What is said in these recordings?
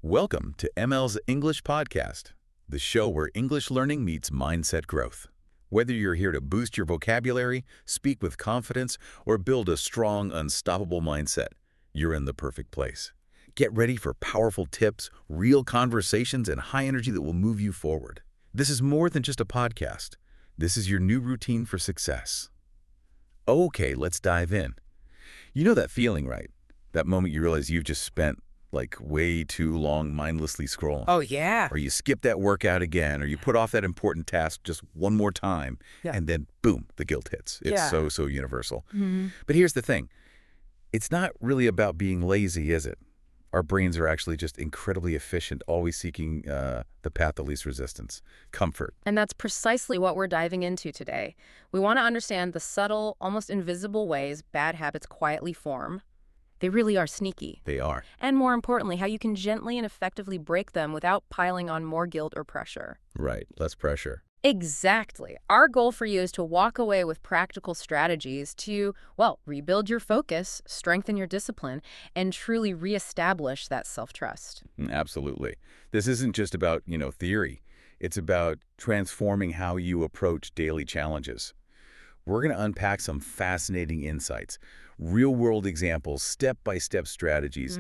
Welcome to ML's English Podcast, the show where English learning meets mindset growth. Whether you're here to boost your vocabulary, speak with confidence, or build a strong, unstoppable mindset, you're in the perfect place. Get ready for powerful tips, real conversations, and high energy that will move you forward. This is more than just a podcast. This is your new routine for success. Okay, let's dive in. You know that feeling, right? That moment you realize you've just spent way too long mindlessly scrolling. Oh, yeah. Or you skip that workout again, or you put off that important task just one more time, and then boom, the guilt hits. It's so universal. But here's the thing. It's not really about being lazy, is it? Our brains are actually just incredibly efficient, always seeking the path of least resistance, comfort. And that's precisely what we're diving into today. We want to understand the subtle, almost invisible ways bad habits quietly form. They really are sneaky. They are. And more importantly, how you can gently and effectively break them without piling on more guilt or pressure. Right, less pressure. Exactly. Our goal for you is to walk away with practical strategies to, rebuild your focus, strengthen your discipline, and truly reestablish that self-trust. Absolutely. This isn't just about, theory. It's about transforming how you approach daily challenges. We're going to unpack some fascinating insights, real-world examples, step-by-step strategies.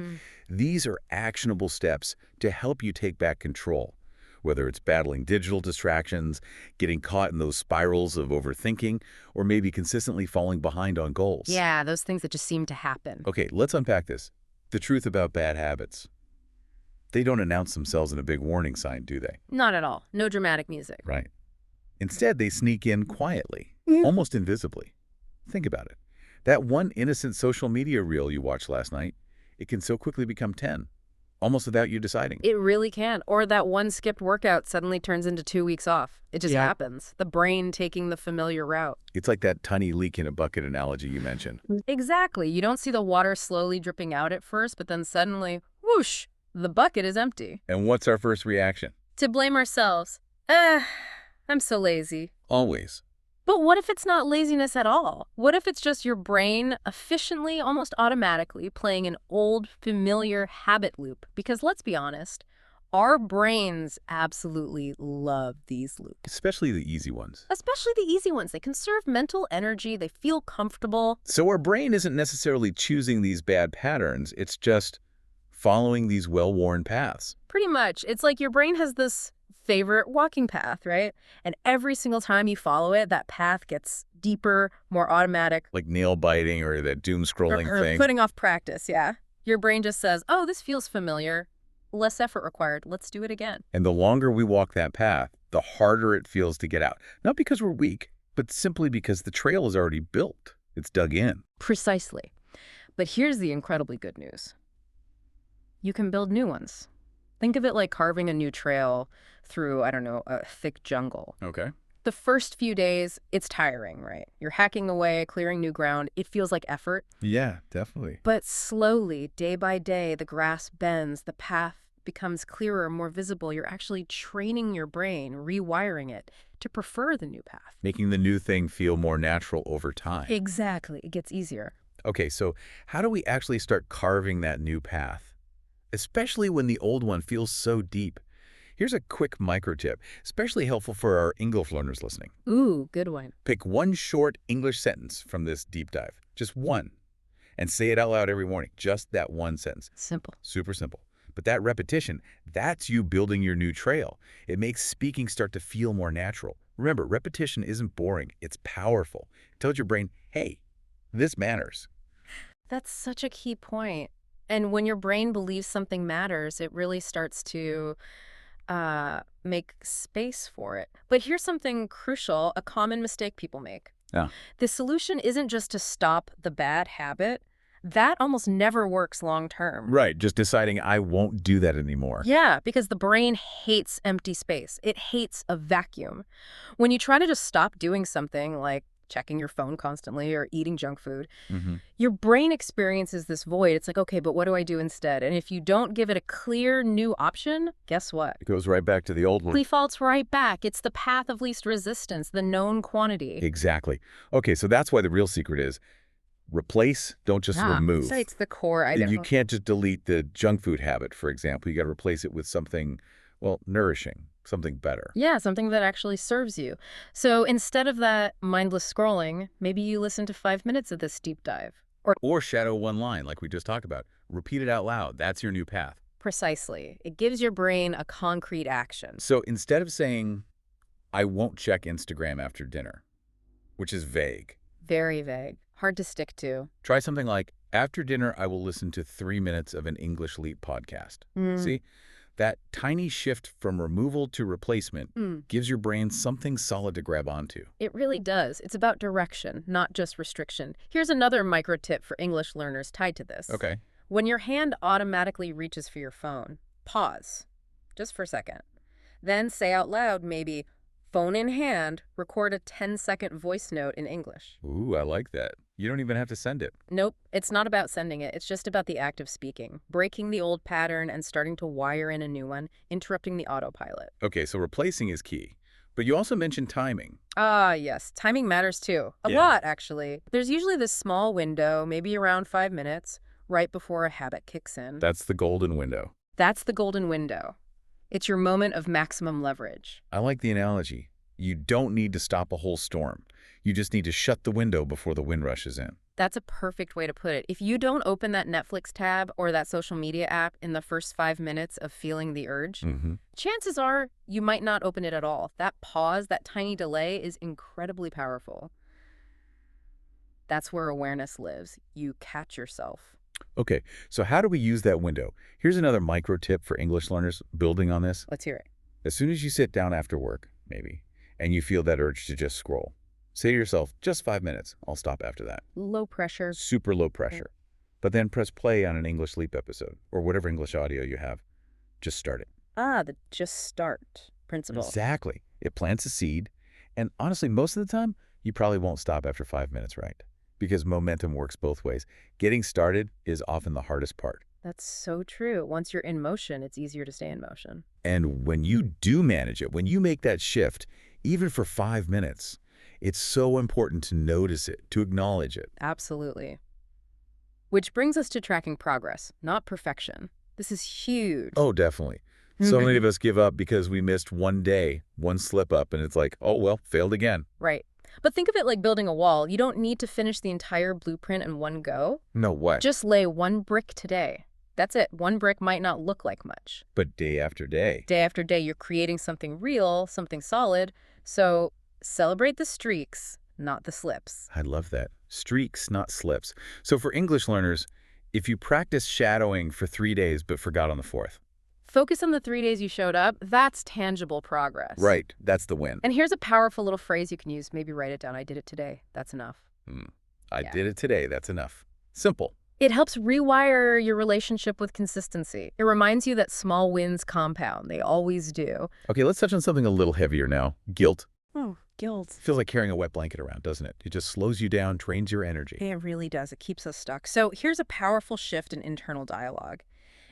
These are actionable steps to help you take back control, whether it's battling digital distractions, getting caught in those spirals of overthinking, or maybe consistently falling behind on goals. Yeah, those things that just seem to happen. Okay, let's unpack this. The truth about bad habits. They don't announce themselves in a big warning sign, do they? Not at all. No dramatic music. Right. Instead, they sneak in quietly, almost invisibly. Think about it. That one innocent social media reel you watched last night, it can so quickly become 10, almost without you deciding. It really can. Or that one skipped workout suddenly turns into 2 weeks off. It just happens. The brain taking the familiar route. It's like that tiny leak in a bucket analogy you mentioned. Exactly. You don't see the water slowly dripping out at first, but then suddenly, whoosh, the bucket is empty. And what's our first reaction? To blame ourselves. I'm so lazy. Always. But what if it's not laziness at all? What if it's just your brain efficiently, almost automatically, playing an old, familiar habit loop? Because let's be honest, our brains absolutely love these loops. Especially the easy ones. Especially the easy ones. They conserve mental energy. They feel comfortable. So our brain isn't necessarily choosing these bad patterns. It's just following these well-worn paths. Pretty much. It's like your brain has this favorite walking path, right? And every single time you follow it, that path gets deeper, more automatic. Like nail biting or that doom scrolling thing. Putting off practice, yeah. Your brain just says, oh, this feels familiar. Less effort required. Let's do it again. And the longer we walk that path, the harder it feels to get out. Not because we're weak, but simply because the trail is already built. It's dug in. Precisely. But here's the incredibly good news. You can build new ones. Think of it like carving a new trail through, a thick jungle. Okay. The first few days, it's tiring, right? You're hacking away, clearing new ground. It feels like effort. Yeah, definitely. But slowly, day by day, the grass bends, the path becomes clearer, more visible. You're actually training your brain, rewiring it to prefer the new path. Making the new thing feel more natural over time. Exactly. It gets easier. Okay, so how do we actually start carving that new path? Especially when the old one feels so deep. Here's a quick micro tip, especially helpful for our English learners listening. Ooh, good one. Pick one short English sentence from this deep dive, just one, and say it out loud every morning, just that one sentence. Simple. Super simple. But that repetition, that's you building your new trail. It makes speaking start to feel more natural. Remember, repetition isn't boring, it's powerful. It tells your brain, hey, this matters. That's such a key point. And when your brain believes something matters, it really starts to make space for it. But here's something crucial, a common mistake people make. Yeah. The solution isn't just to stop the bad habit. That almost never works long term. Right, just deciding I won't do that anymore. Yeah, because the brain hates empty space. It hates a vacuum. When you try to just stop doing something like checking your phone constantly or eating junk food, your brain experiences this void. It's like, okay, but what do I do instead? And if you don't give it a clear new option, guess what? It goes right back to the old one. Defaults right back. It's the path of least resistance, the known quantity. Exactly. Okay, so that's why the real secret is Replace, don't just Yeah, remove. it's the core You item. can't just delete the junk food habit, for example. You got to replace it with something, well, nourishing, something better. Yeah, something that actually serves you. So instead of that mindless scrolling, maybe you listen to 5 minutes of this deep dive. Or shadow one line, like we just talked about. Repeat it out loud. That's your new path. Precisely. It gives your brain a concrete action. So instead of saying, I won't check Instagram after dinner, which is vague, Very vague. Hard to stick to. try something like, after dinner, I will listen to 3 minutes of an English Leap podcast. See, that tiny shift from removal to replacement gives your brain something solid to grab onto. It really does. It's about direction, not just restriction. Here's another micro tip for English learners tied to this. Okay. When your hand automatically reaches for your phone, pause, just for a second. Then say out loud, maybe, phone in hand, record a 10-second voice note in English. Ooh, I like that. You don't even have to send it. Nope, it's not about sending it. It's just about the act of speaking, breaking the old pattern and starting to wire in a new one, interrupting the autopilot. Okay, so replacing is key. But you also mentioned timing. Ah, yes, timing matters too. A lot, actually. There's usually this small window, maybe around 5 minutes, right before a habit kicks in. That's the golden window. That's the golden window. It's your moment of maximum leverage. I like the analogy. You don't need to stop a whole storm. You just need to shut the window before the wind rushes in. That's a perfect way to put it. If you don't open that Netflix tab or that social media app in the first 5 minutes of feeling the urge, chances are you might not open it at all. That pause, that tiny delay is incredibly powerful. That's where awareness lives. You catch yourself. Okay, so how do we use that window? Here's another micro tip for English learners building on this. Let's hear it. As soon as you sit down after work, maybe, and you feel that urge to just scroll, say to yourself, just 5 minutes. I'll stop after that. Low pressure. Super low pressure. But then press play on an English Leap episode or whatever English audio you have. Just start it. Ah, the just start principle. Exactly. It plants a seed. And honestly, most of the time, you probably won't stop after 5 minutes, right? Because momentum works both ways. Getting started is often the hardest part. That's so true. Once you're in motion, it's easier to stay in motion. And when you do manage it, when you make that shift, even for 5 minutes, it's so important to notice it, to acknowledge it. Absolutely. Which brings us to tracking progress, not perfection. This is huge. Oh, definitely. So many of us give up because we missed one day, one slip up, and it's like, oh, well, failed again. Right. But think of it like building a wall. You don't need to finish the entire blueprint in one go. No way. Just lay one brick today. That's it. One brick might not look like much. But day after day. Day after day, you're creating something real, something solid. So celebrate the streaks, not the slips. I love that. Streaks, not slips. So for English learners, if you practice shadowing for 3 days but forgot on the 4th. Focus on the 3 days you showed up. That's tangible progress. Right. That's the win. And here's a powerful little phrase you can use. Maybe write it down. I did it today. That's enough. I did it today. That's enough. Simple. It helps rewire your relationship with consistency. It reminds you that small wins compound. They always do. Okay, let's touch on something a little heavier now. Guilt. Oh, guilt. Feels like carrying a wet blanket around, doesn't it? It just slows you down, drains your energy. It really does. It keeps us stuck. So here's a powerful shift in internal dialogue.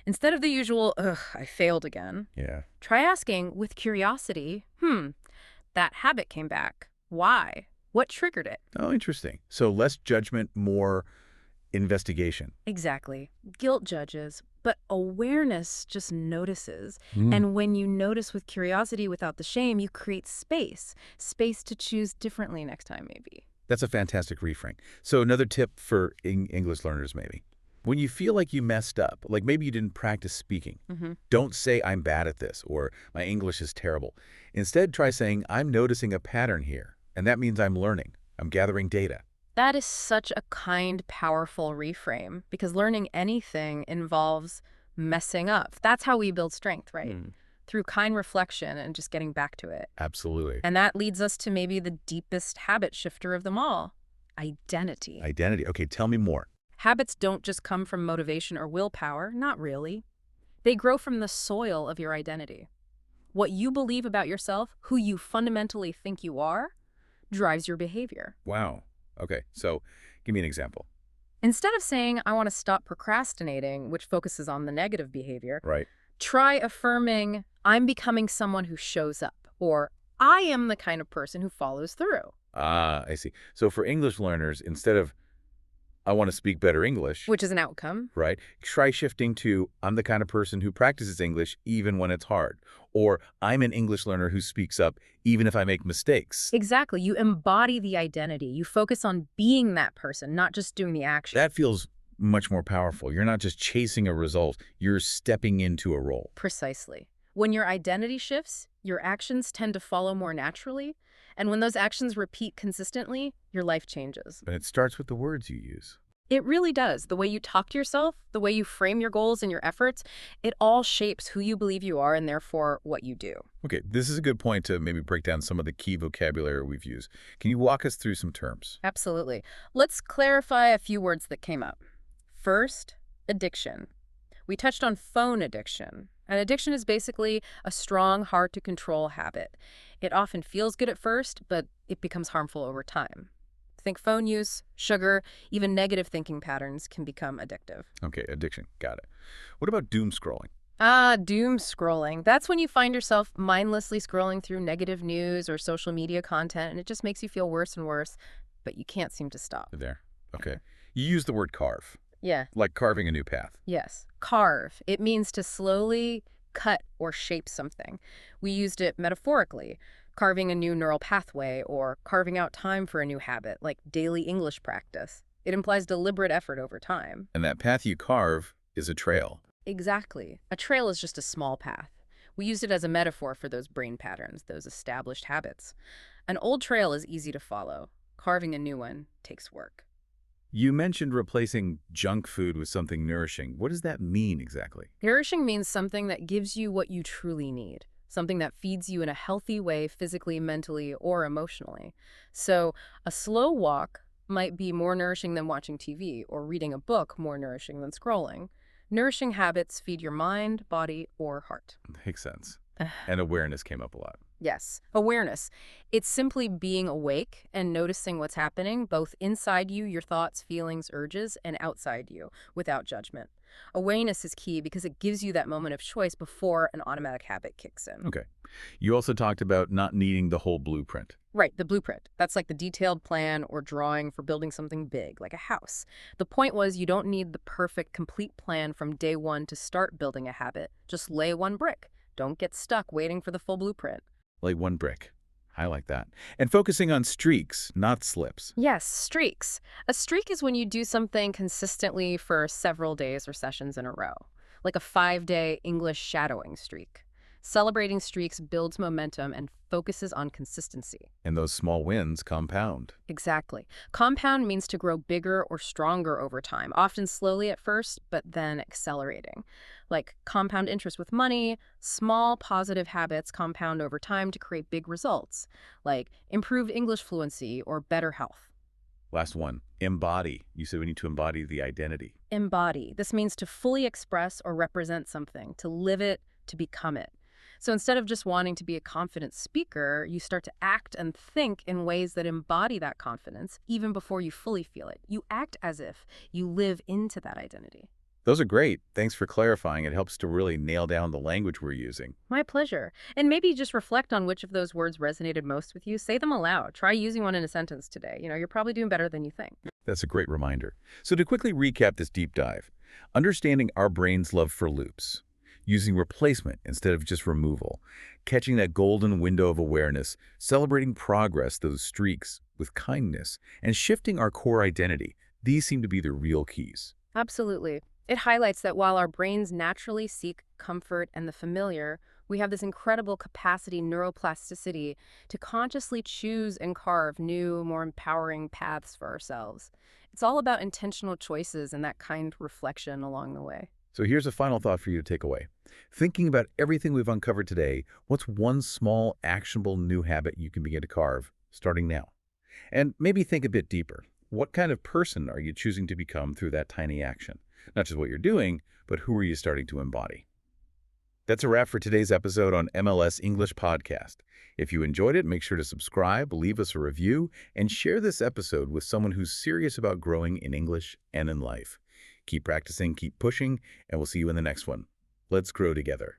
Instead of the usual, ugh, I failed again, Yeah. try asking with curiosity, that habit came back. Why? What triggered it? Oh, interesting. So less judgment, more investigation. Exactly. Guilt judges, but awareness just notices. And when you notice with curiosity without the shame, you create space. Space to choose differently next time, maybe. That's a fantastic reframe. So another tip for English learners, maybe. When you feel like you messed up, like maybe you didn't practice speaking, don't say I'm bad at this or my English is terrible. Instead, try saying I'm noticing a pattern here, and that means I'm learning. I'm gathering data. That is such a kind, powerful reframe because learning anything involves messing up. That's how we build strength, right? Through kind reflection and just getting back to it. Absolutely. And that leads us to maybe the deepest habit shifter of them all, identity. Identity. Okay, tell me more. Habits don't just come from motivation or willpower, not really. They grow from the soil of your identity. What you believe about yourself, who you fundamentally think you are, drives your behavior. Wow. Okay, so give me an example. Instead of saying, I want to stop procrastinating, which focuses on the negative behavior, Right. try affirming, I'm becoming someone who shows up, or I am the kind of person who follows through. Ah, I see. So for English learners, instead of I want to speak better English, which is an outcome. right? Try shifting to, I'm the kind of person who practices English even when it's hard. Or I'm an English learner who speaks up even if I make mistakes. Exactly. You embody the identity. You focus on being that person, not just doing the action. That feels much more powerful. You're not just chasing a result, you're stepping into a role. Precisely. When your identity shifts, your actions tend to follow more naturally. And when those actions repeat consistently, your life changes. And it starts with the words you use. It really does. The way you talk to yourself, the way you frame your goals and your efforts, it all shapes who you believe you are and therefore what you do. Okay, this is a good point to maybe break down some of the key vocabulary we've used. Can you walk us through some terms? Absolutely. Let's clarify a few words that came up. First, addiction. We touched on phone addiction. An addiction is basically a strong, hard-to-control habit. It often feels good at first, but it becomes harmful over time. Think phone use, sugar, even negative thinking patterns can become addictive. Okay, addiction. Got it. What about doom scrolling? Doom scrolling. That's when you find yourself mindlessly scrolling through negative news or social media content, and it just makes you feel worse and worse, but you can't seem to stop. There. Okay. You use the word carve, Yeah. like carving a new path. Yes. Carve. It means to slowly cut or shape something. We used it metaphorically, carving a new neural pathway or carving out time for a new habit, like daily English practice. It implies deliberate effort over time. And that path you carve is a trail. Exactly. A trail is just a small path. We used it as a metaphor for those brain patterns, those established habits. An old trail is easy to follow. Carving a new one takes work. You mentioned replacing junk food with something nourishing. What does that mean exactly? Nourishing means something that gives you what you truly need, something that feeds you in a healthy way physically, mentally, or emotionally. So a slow walk might be more nourishing than watching TV, or reading a book more nourishing than scrolling. Nourishing habits feed your mind, body, or heart. Makes sense. And awareness came up a lot. Yes. Awareness. It's simply being awake and noticing what's happening, both inside you, your thoughts, feelings, urges, and outside you, without judgment. Awareness is key because it gives you that moment of choice before an automatic habit kicks in. Okay. You also talked about not needing the whole blueprint. Right, the blueprint. That's like the detailed plan or drawing for building something big, like a house. The point was you don't need the perfect, complete plan from day one to start building a habit. Just lay one brick. Don't get stuck waiting for the full blueprint. Like one brick. I like that. And focusing on streaks, not slips. Yes, streaks. A streak is when you do something consistently for several days or sessions in a row, like a 5-day English shadowing streak. Celebrating streaks builds momentum and focuses on consistency. And those small wins compound. Exactly. Compound means to grow bigger or stronger over time, often slowly at first, but then accelerating. Like compound interest with money, small positive habits compound over time to create big results, like improved English fluency or better health. Last one, embody. You said we need to embody the identity. Embody. This means to fully express or represent something, to live it, to become it. So instead of just wanting to be a confident speaker, you start to act and think in ways that embody that confidence even before you fully feel it. You act as if you live into that identity. Those are great. Thanks for clarifying. It helps to really nail down the language we're using. My pleasure. And maybe just reflect on which of those words resonated most with you. Say them aloud. Try using one in a sentence today. You're probably doing better than you think. That's a great reminder. So to quickly recap this deep dive, understanding our brain's love for loops, using replacement instead of just removal, catching that golden window of awareness, celebrating progress, those streaks, with kindness, and shifting our core identity. These seem to be the real keys. Absolutely. It highlights that while our brains naturally seek comfort and the familiar, we have this incredible capacity, neuroplasticity, to consciously choose and carve new, more empowering paths for ourselves. It's all about intentional choices and that kind reflection along the way. So here's a final thought for you to take away. Thinking about everything we've uncovered today, what's one small, actionable new habit you can begin to carve, starting now? And maybe think a bit deeper. What kind of person are you choosing to become through that tiny action? Not just what you're doing, but who are you starting to embody? That's a wrap for today's episode on MLS English Podcast. If you enjoyed it, make sure to subscribe, leave us a review, and share this episode with someone who's serious about growing in English and in life. Keep practicing, keep pushing, and we'll see you in the next one. Let's grow together.